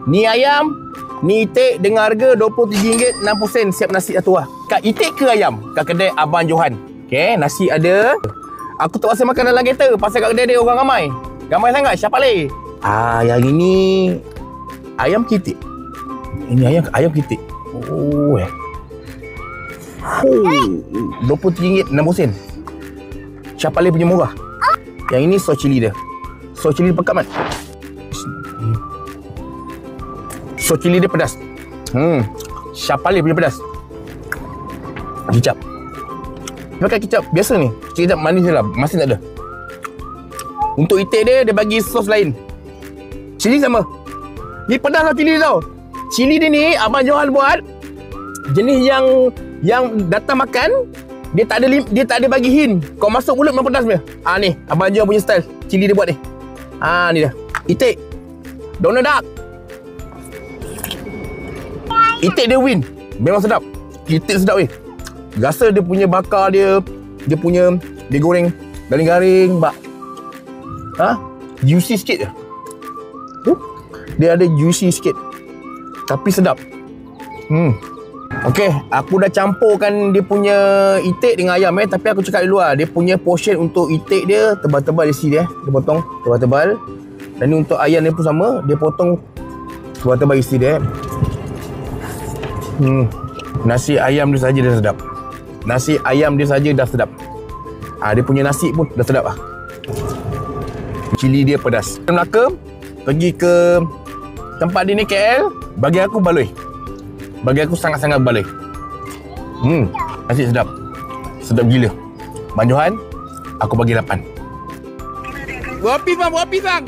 Ni ayam, ni itik dengan harga RM23.60 siap nasi satu lah. Kat itik ke ayam? Kat kedai Abang Johan. Okay, nasi ada. Aku tak rasa makan dalam kereta pasal kat kedai dia orang ramai. Ramai sangat, siapa lagi? Yang ini ayam kitik. Ini ayam kitik. Oh, RM23.60. Siapa lagi punya murah. Yang ini sos cili dia. Sos cili pekat man. Sos cili dia pedas. Syapali punya pedas. Kicap. Pakai kicap biasa ni. Kicap manis je lah. Masin tak ada. Untuk itik dia bagi sos lain. Cili sama. Ni pedas lah cili tau. Cili dia ni Abang Johan buat. Jenis yang datang makan. Dia tak ada bagi hint. Kau masuk mulut memang pedas punya. Ni Abang Johan punya style. Cili dia buat ni. Ni dah. Itik. Donald Duck. Itik dia win. Memang sedap. Itik sedap weh. Rasa dia punya bakar dia. Dia goreng garing-garing. Juicy sikit je. Dia ada juicy sikit. Tapi sedap. Okey, aku dah campurkan dia punya itik dengan ayam tapi aku cakap dulu lah. Dia punya portion untuk itik dia tebal-tebal isi dia. Dia potong tebal-tebal. Dan ni untuk ayam dia pun sama. Dia potong tebal-tebal isi dia. Nasi ayam dia saja dah sedap. Nasi ayam dia saja dah sedap. Dia punya nasi pun dah sedap lah. Cili dia pedas. Melaka pergi ke tempat dia ni KL, bagi aku baloi. Bagi aku sangat-sangat baloi. Nasi sedap. Sedap gila. Bang Johan, aku bagi 8. Berapa bang?